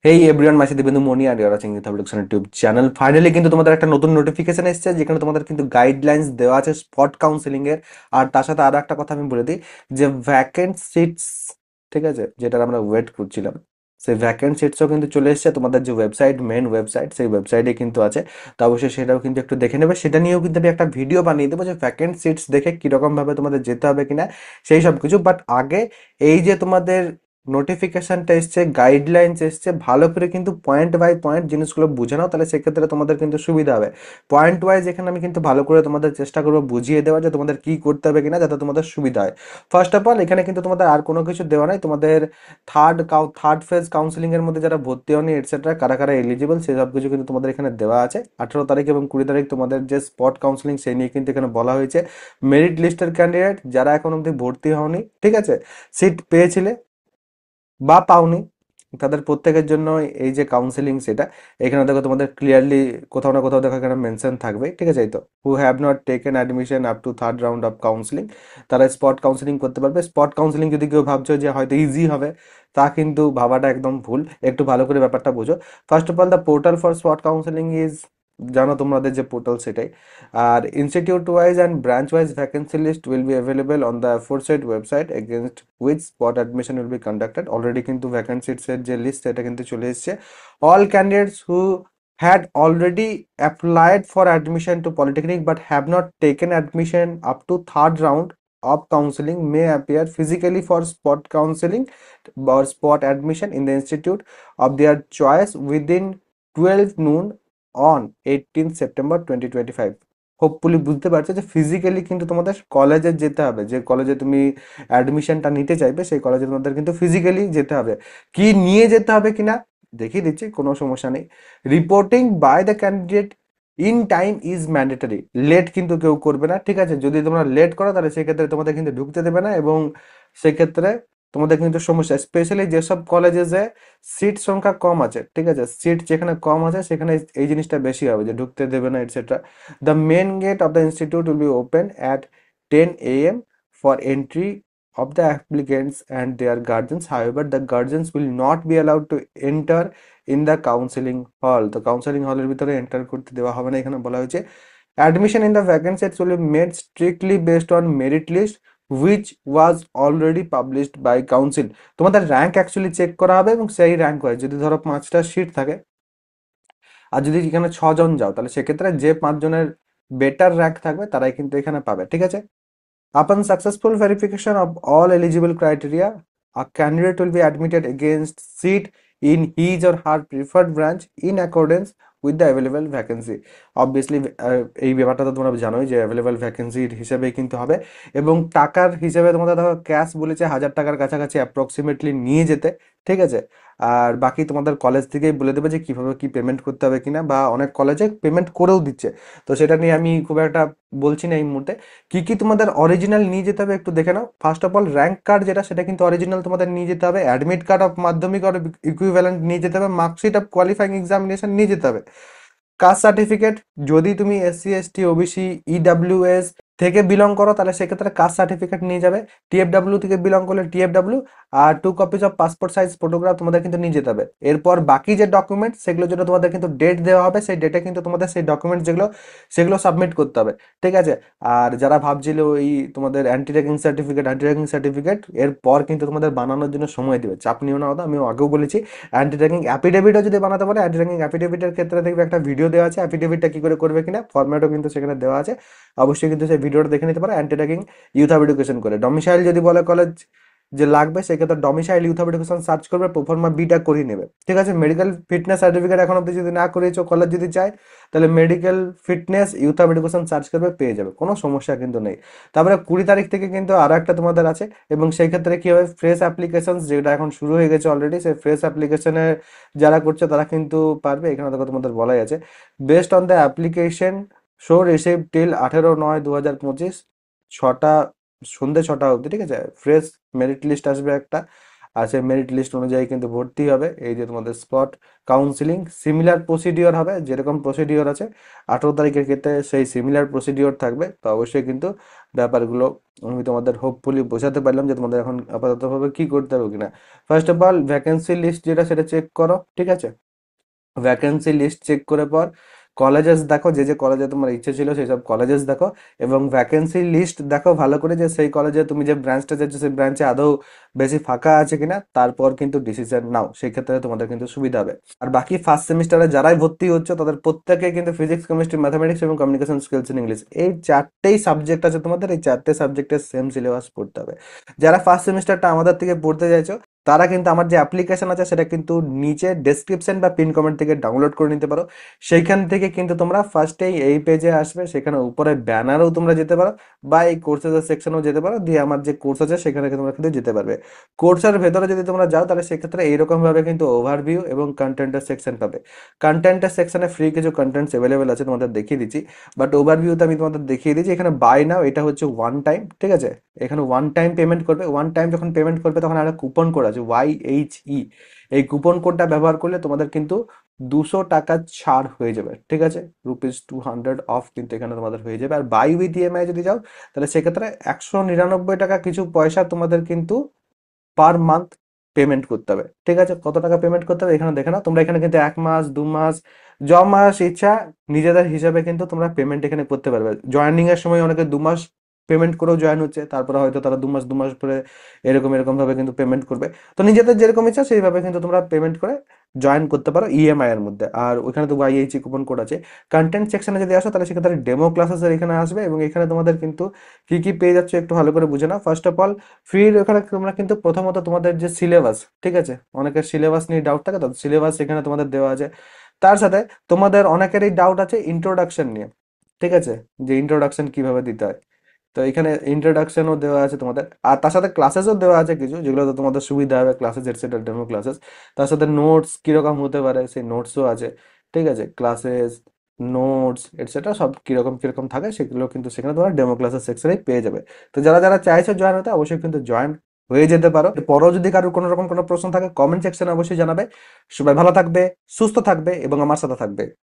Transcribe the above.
এই এভরিওয়ান, মাসে দিবেন্দু মনি আর your watching youth YouTube channel. Finally কিন্তু তোমাদের একটা নতুন নোটিফিকেশন এসেছে, যেখানে তোমাদের কিন্তু গাইডলাইন্স দেওয়া আছে স্পট কাউন্সিলিং এর। আর তার সাথে আরো একটা কথা আমি বলে দিই, যে ভ্যাকেন্ট সিটস, ঠিক আছে, যেটার আমরা ওয়েট করছিলাম, সেই ভ্যাকেন্ট সিটসও কিন্তু চলে এসেছে। তোমাদের যে ওয়েবসাইট, মেন ওয়েবসাইট, সেই ওয়েবসাইটে কিন্তু আছে। তো অবশ্যই সেটাও কিন্তু একটু দেখে নেবে। সেটা নিয়েও কিন্তু আমি একটা ভিডিও বানিয়ে দেবো, যে ভ্যাকেন্ট সিটস দেখে কিরকম ভাবে তোমাদের যেতে হবে কিনা, সেই সব কিছু। বাট আগে এই যে তোমাদের নোটিফিকেশনটা এসছে, গাইডলাইন্স এসছে, ভালো করে কিন্তু পয়েন্ট বাই পয়েন্ট জিনিসগুলো বুঝে নাও, তাহলে সেক্ষেত্রে তোমাদের কিন্তু সুবিধা হবে। পয়েন্ট ওয়াইজ এখানে আমি কিন্তু ভালো করে তোমাদের চেষ্টা করবো বুঝিয়ে দেওয়া, যে তোমাদের কি করতে হবে কিনা, যাতে তোমাদের সুবিধা হয়। ফার্স্ট অফ অল, এখানে কিন্তু তোমাদের আর কোনো কিছু দেওয়া নাই। তোমাদের থার্ড ফেজ কাউন্সিলিং এর মধ্যে যারা ভর্তি হয়নি এটসেট্রা, কারা কারা এলিজিবল, সেই সব কিছু কিন্তু তোমাদের এখানে দেওয়া আছে। 18 তারিখ এবং 20 তারিখ তোমাদের যে স্পট কাউন্সিলিং, সেই নিয়ে কিন্তু এখানে বলা হয়েছে। মেরিট লিস্টের ক্যান্ডিডেট যারা এখন অবধি ভর্তি হওনি, ঠিক আছে, সিট পেয়েছিলে বা পাওনি, তাদের প্রত্যেকের জন্য এই যে কাউন্সিলিং, সেটা এখানে দেখো তোমাদের ক্লিয়ারলি কোথাও না কোথাও দেখো এখানে মেনশন থাকবে, ঠিক আছে। এই তো, who have not taken admission up to third round of counselling, তারা স্পট কাউন্সিলিং করতে পারবে। স্পট কাউন্সিলিং যদি কেউ ভাবছো যে হয়তো ইজি হবে, তা কিন্তু ভাবাটা একদম ভুল। একটু ভালো করে ব্যাপারটা বুঝো। First of all, the portal for spot counselling is, জানো তোমাদের যে পোর্টাল, সেটাই। আর institute wise and branch wise vacancy list will be available on the aforesaid website against which spot admission will be conducted. Already কিন্তু vacancies এর যে লিস্ট, এটা কিন্তু চলে এসেছে। All candidates who had already applied for admission to polytechnic but have not taken admission up to third round of counseling may appear physically for spot counseling or spot admission in the institute of their choice within 12 noon on 18th September 2025. Hopefully বুঝতে পারছো যে physically কিন্তু তোমাদের কলেজে যেতে হবে। যে কলেজে তুমি অ্যাডমিশনটা নিতে চাইবে, সেই কলেজের তোমাদের কিন্তু ফিজিক্যালি যেতে হবে। কি নিয়ে যেতে হবে কিনা দেখিয়ে দিচ্ছি, কোনো সমস্যা নেই। Reporting by the candidate in time is mandatory. Late কিন্তু কেউ করবে না, ঠিক আছে। যদি তোমরা লেট করো, তাহলে সেক্ষেত্রে তোমাদের কিন্তু ঢুকতে দেবে না, এবং সেক্ষেত্রে তোমাদের কিন্তু সমস্যা, স্পেশালি যেসব কলেজে সিট সংখ্যা কম আছে, ঠিক আছে, সিট যেখানে কম আছে সেখানে এই জিনিসটা বেশি হবে, যে ঢুকতে দেবে না etcetera. The main gate of the institute will be open at 10 a.m. for entry of the applicants and their guardians. However, the guardians will not be allowed to enter in the counseling hall. তো counselling হলের ভিতরে enter করতে দেওয়া হবে না। এখানে বলা হয়েছে admission in the vacancies will be made strictly based on merit list which was already published by council. তোমাদের র্যাঙ্ক অ্যাকচুয়ালি চেক করা হবে, এবং সেই র্যাঙ্ক হয়, যদি ধরো 5টা সিট থাকে আর যদি এখানে 6 জন যাও, তাহলে সেক্ষেত্রে যে 5 জনের বেটার র্যাঙ্ক থাকবে তারাই কিন্তু এখানে পাবে, ঠিক আছে। Upon successful verification of all eligible criteria, a candidate will be admitted against seat in his or her preferred branch in accordance with the available vacancy. Obviously, এই ব্যাপারটা তো তোমরা জানোই, যে অ্যাভেলেবল ভ্যাকেন্সির হিসেবে কিন্তু হবে। এবং টাকার হিসেবে তোমাদের ধরো ক্যাশ বলেছে 1000 টাকার কাছাকাছি অ্যাপ্রক্সিমেটলি নিয়ে যেতে, ঠিক আছে। আর বাকি তোমাদের কলেজ থেকেই বলে দেবে যে কিভাবে কি পেমেন্ট করতে হবে কিনা, বা অনেক কলেজে পেমেন্ট করেও দিচ্ছে। তো সেটা নিয়ে আমি খুব একটা বলছি না এই মুহূর্তে। কি কি তোমাদের অরিজিনাল নিয়ে যেতে হবে একটু দেখে নাও। First of all, rank card যেটা, সেটা কিন্তু অরিজিনাল তোমাদের নিয়ে যেতে হবে। অ্যাডমিট কার্ড অফ মাধ্যমিক আর ইকুইভ্যালেন্ট নিয়ে যেতে হবে। মার্কশিট অফ কোয়ালিফাইং এক্সামিনেশন নিয়ে যেতে হবে। কাস্ট সার্টিফিকেট, যদি তুমি এসসি এসটি ওবিসি ইডাব্লিউএস থেকে বিলং করো, তাহলে সেক্ষেত্রে কাস্ট সার্টিফিকেট নিয়ে যাবে। টিএফডাব্লিউ থেকে বিলং করলে টিএফডাব্লিউ, আর 2 copies of passport size photograph তোমাদের কিন্তু নিয়ে যেতে হবে। এরপর বাকি যে ডকুমেন্টস, সেগুলোর জন্য তোমাদের কিন্তু ডেট দেওয়া হবে, সেই ডেটে কিন্তু তোমাদের সেই ডকুমেন্টস যেগুলো, সেগুলো সাবমিট করতে হবে, ঠিক আছে। আর যারা ভাবছিল ওই তোমাদের অ্যান্টি র্যাগিং সার্টিফিকেট এরপর কিন্তু তোমাদের বানানোর জন্য সময় দেবে, চাপ নিও না ওটা, আমি আগেও বলেছি। অ্যান্টি র্যাগিং অ্যাফিডেভিটও যদি বানাতে পারে, অ্যান্টি র্যাগিং অ্যাফিডেভিটের ক্ষেত্রে দেখবে একটা ভিডিও দেওয়া আছে, অ্যাফিডেভিটটা কি করে করবে কিনা, ফরম্যাটও কিন্তু সেখানে দেওয়া আছে। অবশ্যই কিন্তু সেই ভিডিওটা দেখে নিতে পারো, anti ragging youth of education করে। ডমিসাইল যদি বলে কলেজ যে লাগবে, সেক্ষেত্রে domicile youth of education search করবে, প্রোফর্মা বিটা করিয়ে নেবে, ঠিক আছে। মেডিকেল ফিটনেস সার্টিফিকেট এখন অব্দি যদি না করিয়েছো, কলেজ যদি চায়, তাহলে medical fitness youth of education search করবে, পেয়ে যাবে, কোনো সমস্যা কিন্তু নেই। তারপরে 20 তারিখ থেকে কিন্তু আরো একটা তোমাদের আছে, এবং সেই ক্ষেত্রে কি হবে, ফ্রেশ অ্যাপ্লিকেশন যেটা এখন শুরু হয়ে গেছে অলরেডি, সেই ফ্রেশ অ্যাপ্লিকেশনে যারা করছে তারা কিন্তু পারবে। এখানে দেখো তোমাদের বলাই আছে, best on the application show receive till 18/9/2025, ছটা সন্ধ্যে 6টা অবধি, ঠিক আছে, ফ্রেশ মেরিট লিস্ট আসবে একটা। আর সেই মেরিট লিস্ট অনুযায়ী কিন্তু ভর্তি হবে। এই যে তোমাদের স্পট কাউন্সিলিং সিমিলার প্রসিডিওর হবে, যেরকম প্রসিডিওর আছে 18 তারিখের ক্ষেত্রে সেই সিমিলার প্রসিডিওর থাকবে। তো অবশ্যই কিন্তু ব্যাপারগুলো আমি তোমাদের হোপফুলি বোঝাতে পারলাম যে তোমাদের এখন আপাততভাবে কি করতে হবে কিনা। First of all vacancy list যেটা সেটা চেক করো, ঠিক আছে? ভ্যাকেন্সি লিস্ট চেক করে পর কলেজেস দেখো, যে যে কলেজে তোমার ইচ্ছে ছিল সেই সব কলেজেস দেখো, এবং ভ্যাকেন্সি লিস্ট দেখো ভালো করে যে সেই কলেজে তুমি যে ব্রাঞ্চটা চাইছো সেই ব্রাঞ্চে আদৌ বেশি ফাঁকা আছে কিনা, তারপর কিন্তু ডিসিশন নাও, সেই ক্ষেত্রে তোমাদের কিন্তু সুবিধা হবে। আর বাকি ফার্স্ট সেমিস্টারে যারাই ভর্তি হচ্ছে তাদের প্রত্যেকে কিন্তু ফিজিক্স, কেমিস্ট্রি, ম্যাথামেটিক্স এবং কমিউনিকেশন স্কিলস ইন ইংলিশ, এই চারটেই সাবজেক্ট আছে তোমাদের, এই চারটে সাবজেক্টের সেম সিলেবাস পড়তে হবে। যারা ফার্স্ট সেমিস্টারটা আমাদের থেকে পড়তে চাইছো তারা কিন্তু আমার যে অ্যাপ্লিকেশন আছে সেটা কিন্তু নিচে ডেসক্রিপশন বা পিন কমেন্ট থেকে ডাউনলোড করে নিতে পারো। সেইখান থেকে কিন্তু তোমরা ফার্স্টেই এই পেজে আসবে, সেখানে উপরে ব্যানারেও তোমরা যেতে পারো, বা এই কোর্সেস সেকশনেও যেতে পারো, দিয়ে আমার যে কোর্স আছে সেখানে তোমরা কিন্তু যেতে পারবে। কোর্সের ভেতরে যদি তোমরা যাও তাহলে সেক্ষেত্রে এইরকম ভাবে কিন্তু ওভারভিউ এবং কন্টেন্টের সেকশন পাবে। কন্টেন্টের সেকশনে ফ্রি কিছু কন্টেন্টস অ্যাভেলেবেল আছে, তোমাদের দেখিয়ে দিচ্ছি, বাট ওভারভিউতে আমি তোমাদের দেখিয়ে দিচ্ছি। এখানে বাই নাও, এটা হচ্ছে ওয়ান টাইম, ঠিক আছে? এখানে ওয়ান টাইম পেমেন্ট করবে, ওয়ান টাইম যখন পেমেন্ট করবে তখন একটা কুপন কোড আছে YHE, এই কুপন কোডটা ব্যবহার করলে তোমাদের কিন্তু 200 টাকা ছাড় হয়ে যাবে, ঠিক আছে? ₹200 অফ কিন্তু এখানে তোমাদের হয়ে যাবে। আর বাই উইথ ইএমআই যদি যাও তাহলে সেক্ষেত্রে 199 টাকা কিছু পয়সা তোমাদের কিন্তু পার মান্থ পেমেন্ট করতে হবে, ঠিক আছে? কত টাকা পেমেন্ট করতে হবে এখানে দেখে নাও। তোমরা এখানে কিন্তু 1 মাস 2 মাস য মাস ইচ্ছা নিজেদের হিসাবে কিন্তু তোমরা পেমেন্ট এখানে করতে পারবে। জয়েনিং এর সময় অনেকে 2 মাস পেমেন্ট করেও জয়েন হচ্ছে, তারপরে হয়তো তারা 2 মাস পরে এরকম এরকম ভাবে কিন্তু পেমেন্ট করবে। তো নিজেদের যেরকম ইচ্ছা সেইভাবে কিন্তু তোমরা পেমেন্ট করে জয়েন করতে পারো ইএমআই এর মধ্যে। আর ওখানে তো YHE কুপন কোড আছে। কন্টেন্ট সেকশনে যদি আসো তাহলে সেক্ষেত্রে ডেমো ক্লাসেস এখানে আসবে, এবং এখানে তোমাদের কিন্তু কি কি পেয়ে যাচ্ছে একটু ভালো করে বুঝে নাও। ফার্স্ট অফ অল ফ্রির ওখানে তোমরা কিন্তু প্রথমত তোমাদের যে সিলেবাস, ঠিক আছে? অনেকের সিলেবাস নিয়ে ডাউট থাকে, তো সিলেবাস এখানে তোমাদের দেওয়া আছে। তার সাথে তোমাদের অনেকেরই ডাউট আছে ইন্ট্রোডাকশন নিয়ে, ঠিক আছে? যে ইন্ট্রোডাকশন কিভাবে দিতে হয়, তো এখানে ইন্ট্রোডাকশনও দেওয়া আছে তোমাদের। আর তার সাথে ক্লাসেসও দেওয়া আছে কিছু, যেগুলো তো তোমাদের সুবিধা হবে, ক্লাসেস এটসেট্রা, ডেমো ক্লাসেস। তার সাথে নোটস কিরকম হতে পারে সেই নোটসও আছে, ঠিক আছে? ক্লাসেস নোটস এটসেট্রা সব কিরকম কিরকম থাকে সেগুলো কিন্তু সেখানে তোমরা ডেমো ক্লাসের সেকশনে পেয়ে যাবে। তো যারা যারা চাইছো জয়েন হতে অবশ্যই কিন্তু জয়েন হয়ে যেতে পারো। পরেও যদি কারোর কোনো রকম কোনো প্রশ্ন থাকে কমেন্ট সেকশনে অবশ্যই জানাবে। সবাই ভালো থাকবে, সুস্থ থাকবে এবং আমার সাথে থাকবে।